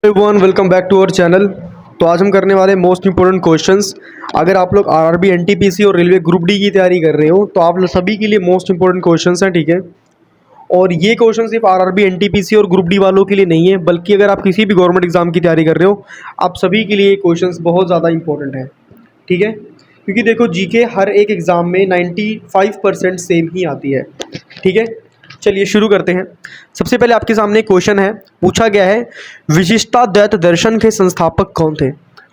Everyone welcome back to our channel. तो आज हम करने वाले मोस्ट इंपॉर्टेंट क्वेश्चंस। अगर आप लोग आरआरबी एनटीपीसी और रेलवे ग्रुप डी की तैयारी कर रहे हो तो आप लोग सभी के लिए मोस्ट इंपॉर्टेंट क्वेश्चंस हैं, ठीक है। और ये क्वेश्चन सिर्फ आरआरबी एनटीपीसी और ग्रुप डी वालों के लिए नहीं है, बल्कि अगर आप किसी भी गवर्नमेंट एग्जाम की तैयारी कर रहे हो आप सभी के लिए ये क्वेश्चंस बहुत ज़्यादा इंपॉर्टेंट है, ठीक है। क्योंकि देखो जीके हर एक एग्ज़ाम में 95% सेम ही आती है, ठीक है। चलिए शुरू करते हैं। सबसे पहले आपके सामने क्वेश्चन है, पूछा गया है विशिष्टाद्वैत दर्शन के संस्थापक कौन थे।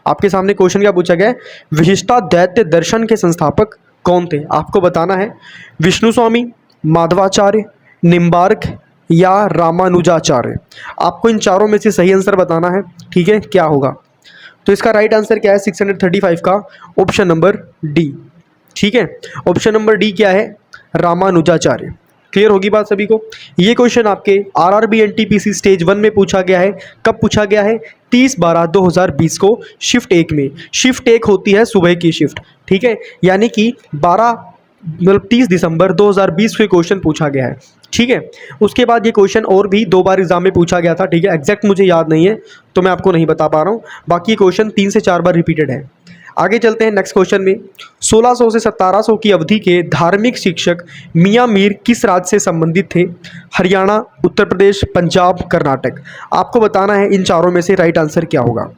आपके सामने क्वेश्चन क्या पूछा गया है, विशिष्टाद्वैत दर्शन के संस्थापक कौन थे। आपको बताना है विष्णु स्वामी, माधवाचार्य, निम्बार्क या रामानुजाचार्य। आपको इन चारों में से सही आंसर बताना है, ठीक है, क्या होगा। तो इसका राइट आंसर क्या है 635 का ऑप्शन नंबर डी, ठीक है। ऑप्शन नंबर डी क्या है, रामानुजाचार्य। क्लियर होगी बात सभी को। ये क्वेश्चन आपके आरआरबी एनटीपीसी स्टेज 1 में पूछा गया है। कब पूछा गया है, 30/12/2020 को शिफ्ट 1 में। शिफ्ट 1 होती है सुबह की शिफ्ट, ठीक है, यानी कि 30 दिसंबर 2020 को क्वेश्चन पूछा गया है, ठीक है। उसके बाद ये क्वेश्चन और भी 2 बार एग्जाम में पूछा गया था, ठीक है। एग्जैक्ट मुझे याद नहीं है तो मैं आपको नहीं बता पा रहा हूँ। बाकी क्वेश्चन 3 से 4 बार रिपीटेड है। आगे चलते हैं नेक्स्ट क्वेश्चन में। 1600 से 1700 की अवधि के धार्मिक शिक्षक मियां मीर किस राज्य से संबंधित थे। हरियाणा, उत्तर प्रदेश, पंजाब, कर्नाटक। आपको बताना है इन चारों में से राइट आंसर क्या होगा।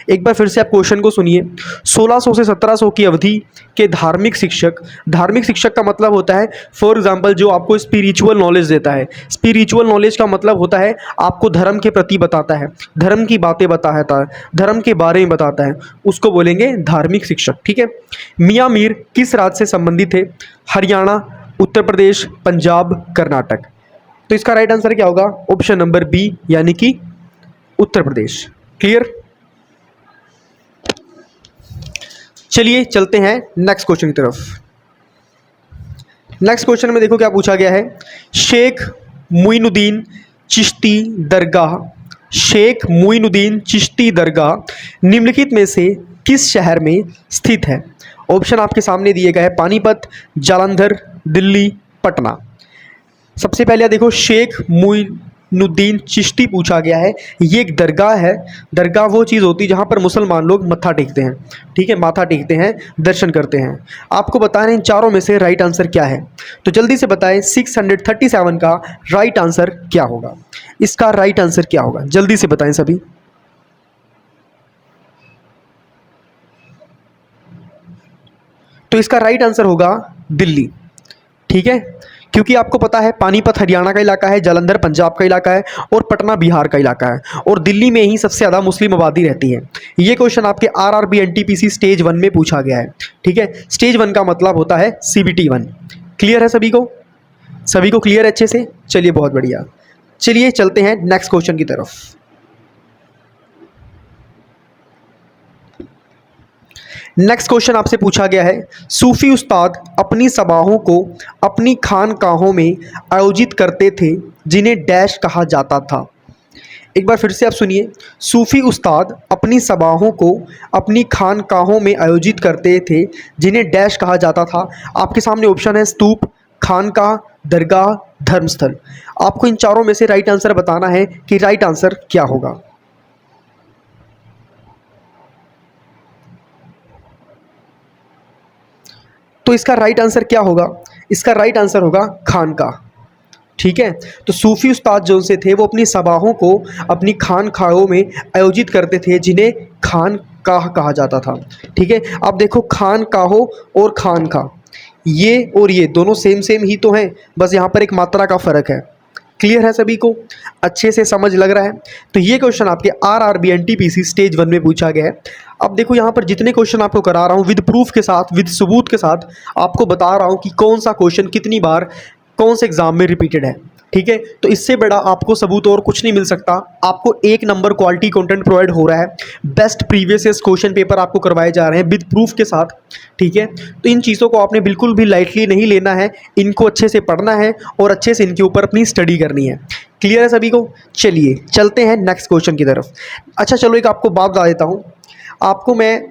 एक बार फिर से आप क्वेश्चन को सुनिए। 1600 से 1700 की अवधि के धार्मिक शिक्षक का मतलब होता है फॉर एग्जाम्पल जो आपको स्पिरिचुअल नॉलेज देता है। स्पिरिचुअल नॉलेज का मतलब होता है आपको धर्म के प्रति बताता है, धर्म की बातें बताता है, धर्म के बारे में बताता है, उसको बोलेंगे धार्मिक शिक्षक, ठीक है। मियां मीर किस राज्य से संबंधित थे। हरियाणा, उत्तर प्रदेश, पंजाब, कर्नाटक। तो इसका राइट आंसर क्या होगा, ऑप्शन नंबर बी यानी कि उत्तर प्रदेश। क्लियर। चलिए चलते हैं नेक्स्ट क्वेश्चन की तरफ। नेक्स्ट क्वेश्चन में देखो क्या पूछा गया है, शेख मुइनुद्दीन चिश्ती दरगाह, शेख मुइनुद्दीन चिश्ती दरगाह निम्नलिखित में से किस शहर में स्थित है। ऑप्शन आपके सामने दिए गए हैं, पानीपत, जालंधर, दिल्ली, पटना। सबसे पहले देखो शेख मुइनुद्दीन चिश्ती पूछा गया है। ये एक दरगाह है। दरगाह वो चीज़ होती है जहाँ पर मुसलमान लोग मत्था टेकते हैं, ठीक है, माथा टेकते हैं, दर्शन करते हैं। आपको बताना है इन चारों में से राइट आंसर क्या है। तो जल्दी से बताएं 637 का राइट आंसर क्या होगा। इसका राइट आंसर क्या होगा, जल्दी से बताएं सभी। तो इसका राइट आंसर होगा दिल्ली, ठीक है। क्योंकि आपको पता है पानीपत हरियाणा का इलाका है, जालंधर पंजाब का इलाका है और पटना बिहार का इलाका है, और दिल्ली में ही सबसे ज़्यादा मुस्लिम आबादी रहती है। ये क्वेश्चन आपके आरआरबी एनटीपीसी स्टेज 1 में पूछा गया है, ठीक है। स्टेज 1 का मतलब होता है सीबीटी 1। क्लियर है सभी को, सभी को क्लियर है अच्छे से। चलिए बहुत बढ़िया। चलिए चलते हैं नेक्स्ट क्वेश्चन की तरफ। नेक्स्ट क्वेश्चन आपसे पूछा गया है, सूफी उस्ताद अपनी सभाओं को अपनी खानकाहों में आयोजित करते थे जिन्हें डैश कहा जाता था। एक बार फिर से आप सुनिए, सूफी उस्ताद अपनी सभाओं को अपनी खानकाहों में आयोजित करते थे जिन्हें डैश कहा जाता था। आपके सामने ऑप्शन है स्तूप, खानकाह, दरगाह, धर्मस्थल। आपको इन चारों में से राइट आंसर बताना है कि राइट आंसर क्या होगा। तो इसका राइट आंसर क्या होगा, इसका राइट आंसर होगा खानकाह, ठीक है। तो सूफी उस्ताद जो से थे वो अपनी सभाओं को अपनी खानकाहों में आयोजित करते थे जिन्हें खानकाह कहा जाता था, ठीक है। अब देखो खानकाहों और खानकाह, ये और ये दोनों सेम ही तो हैं, बस यहाँ पर एक मात्रा का फ़र्क है। क्लियर है सभी को, अच्छे से समझ लग रहा है। तो ये क्वेश्चन आपके आरआरबी एनटीपीसी स्टेज 1 में पूछा गया है। अब देखो यहाँ पर जितने क्वेश्चन आपको करा रहा हूँ विद प्रूफ के साथ, विद सबूत के साथ आपको बता रहा हूँ कि कौन सा क्वेश्चन कितनी बार कौन से एग्जाम में रिपीटेड है, ठीक है। तो इससे बड़ा आपको सबूत और कुछ नहीं मिल सकता। आपको 1 नंबर क्वालिटी कंटेंट प्रोवाइड हो रहा है, best previous year question paper आपको करवाए जा रहे हैं विद प्रूफ के साथ, ठीक है। तो इन चीज़ों को आपने बिल्कुल भी लाइटली नहीं लेना है, इनको अच्छे से पढ़ना है और अच्छे से इनके ऊपर अपनी स्टडी करनी है। क्लियर है सभी को। चलिए चलते हैं नेक्स्ट क्वेश्चन की तरफ। अच्छा चलो एक आपको बात बता देता हूँ, आपको मैं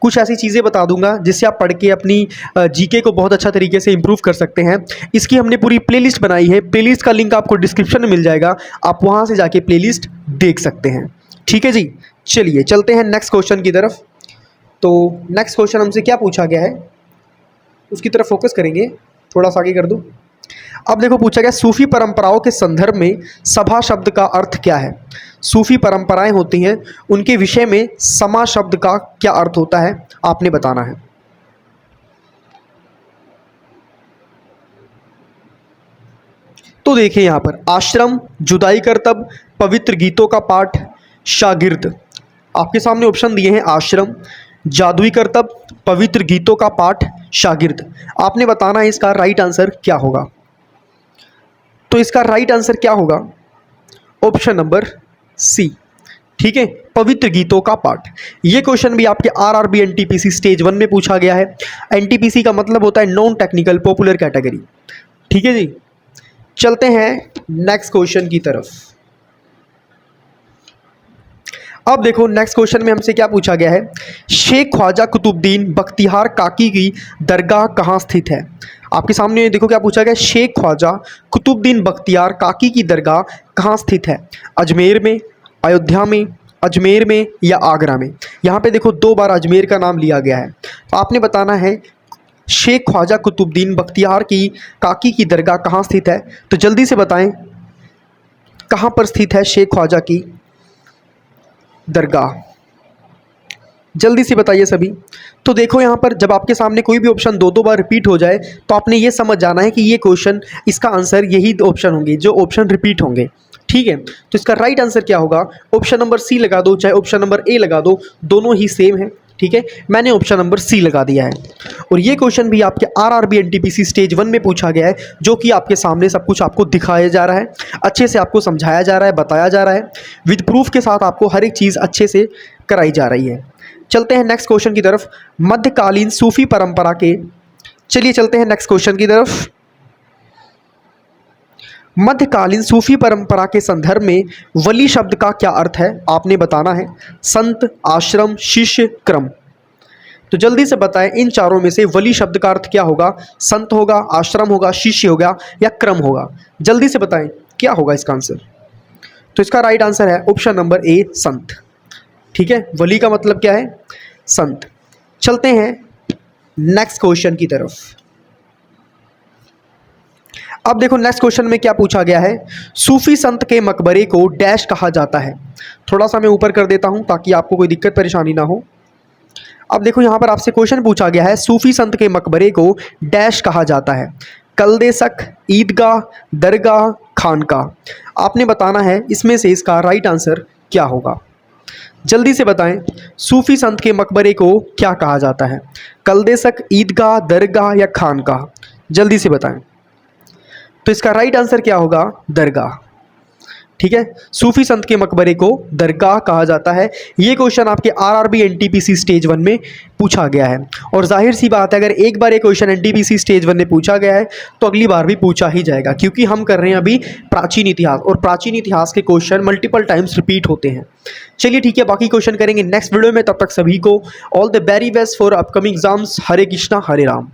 कुछ ऐसी चीज़ें बता दूंगा जिससे आप पढ़ के अपनी जीके को बहुत अच्छा तरीके से इंप्रूव कर सकते हैं। इसकी हमने पूरी प्लेलिस्ट बनाई है, प्लेलिस्ट का लिंक आपको डिस्क्रिप्शन में मिल जाएगा, आप वहाँ से जाके प्लेलिस्ट देख सकते हैं, ठीक है जी, चलिए चलते हैं नेक्स्ट क्वेश्चन की तरफ। तो नेक्स्ट क्वेश्चन हमसे क्या पूछा गया है उसकी तरफ फोकस करेंगे, थोड़ा सा आगे कर दूँ। अब देखो पूछा गया सूफी परंपराओं के संदर्भ में सभा शब्द का अर्थ क्या है। सूफी परंपराएं होती हैं, उनके विषय में समा शब्द का क्या अर्थ होता है आपने बताना है। तो देखिए यहाँ पर आश्रम, जुदाई करतब, पवित्र गीतों का पाठ, शागिर्द। आपके सामने ऑप्शन दिए हैं आश्रम, जादुई करतब, पवित्र गीतों का पाठ, शागिर्द। आपने बताना है इसका राइट आंसर क्या होगा। तो इसका राइट आंसर क्या होगा, ऑप्शन नंबर सी, ठीक है, पवित्र गीतों का पाठ। ये क्वेश्चन भी आपके आरआरबी एनटीपीसी स्टेज 1 में पूछा गया है। एनटीपीसी का मतलब होता है नॉन टेक्निकल पॉपुलर कैटेगरी, ठीक है जी। चलते हैं नेक्स्ट क्वेश्चन की तरफ। अब देखो नेक्स्ट क्वेश्चन में हमसे क्या पूछा गया है, शेख ख्वाजा कुतुबुद्दीन बख्तियार काकी की दरगाह कहाँ स्थित है। आपके सामने देखो क्या पूछा गया, शेख ख्वाजा कुतुबुद्दीन बख्तियार काकी की दरगाह कहाँ स्थित है। अजमेर में, अयोध्या में, अजमेर में या आगरा में। यहाँ पे देखो 2 बार अजमेर का नाम लिया गया है। तो आपने बताना है शेख ख्वाजा कुतुबुद्दीन बख्तियार की काकी की दरगाह कहाँ स्थित है। तो जल्दी से बताएं कहाँ पर स्थित है शेख ख्वाजा की दरगाह, जल्दी से बताइए सभी। तो देखो यहाँ पर जब आपके सामने कोई भी ऑप्शन 2 बार रिपीट हो जाए तो आपने ये समझ जाना है कि ये क्वेश्चन, इसका आंसर यही ऑप्शन होंगे जो ऑप्शन रिपीट होंगे, ठीक है। तो इसका राइट आंसर क्या होगा, ऑप्शन नंबर सी लगा दो, चाहे ऑप्शन नंबर ए लगा दो, दोनों ही सेम है, ठीक है। मैंने ऑप्शन नंबर सी लगा दिया है। और ये क्वेश्चन भी आपके आरआरबी एनटीपीसी स्टेज 1 में पूछा गया है, जो कि आपके सामने सब कुछ आपको दिखाया जा रहा है, अच्छे से आपको समझाया जा रहा है, बताया जा रहा है, विद प्रूफ के साथ आपको हर एक चीज़ अच्छे से कराई जा रही है। चलते हैं नेक्स्ट क्वेश्चन की तरफ, मध्यकालीन सूफी परंपरा के, चलिए चलते हैं नेक्स्ट क्वेश्चन की तरफ। मध्यकालीन सूफी परंपरा के संदर्भ में वली शब्द का क्या अर्थ है आपने बताना है। संत, आश्रम, शिष्य, क्रम। तो जल्दी से बताएं इन चारों में से वली शब्द का अर्थ क्या होगा। संत होगा, आश्रम होगा, शिष्य होगा या क्रम होगा। जल्दी से बताएं क्या होगा इसका आंसर। तो इसका राइट आंसर है ऑप्शन नंबर ए, संत, ठीक है। वली का मतलब क्या है, संत। चलते हैं नेक्स्ट क्वेश्चन की तरफ। अब देखो नेक्स्ट क्वेश्चन में क्या पूछा गया है, सूफी संत के मकबरे को डैश कहा जाता है। थोड़ा सा मैं ऊपर कर देता हूं ताकि आपको कोई दिक्कत परेशानी ना हो। अब देखो यहां पर आपसे क्वेश्चन पूछा गया है, सूफी संत के मकबरे को डैश कहा जाता है। कलदेसक, ईदगाह, दरगाह, खानकाह। आपने बताना है इसमें से इसका राइट आंसर क्या होगा। जल्दी से बताएं सूफी संत के मकबरे को क्या कहा जाता है, कलदेसक, ईदगाह, दरगाह या खानकाह। जल्दी से बताएं। तो इसका राइट आंसर क्या होगा, दरगाह, ठीक है। सूफी संत के मकबरे को दरगाह कहा जाता है। ये क्वेश्चन आपके आरआरबी एनटीपीसी स्टेज 1 में पूछा गया है। और जाहिर सी बात है अगर एक बार ये क्वेश्चन एनटीपीसी स्टेज 1 में पूछा गया है तो अगली बार भी पूछा ही जाएगा, क्योंकि हम कर रहे हैं अभी प्राचीन इतिहास, और प्राचीन इतिहास के क्वेश्चन मल्टीपल टाइम्स रिपीट होते हैं। चलिए ठीक है, बाकी क्वेश्चन करेंगे नेक्स्ट वीडियो में। तब तक सभी को all the very best for upcoming exams. Hare Krishna, Hare Ram.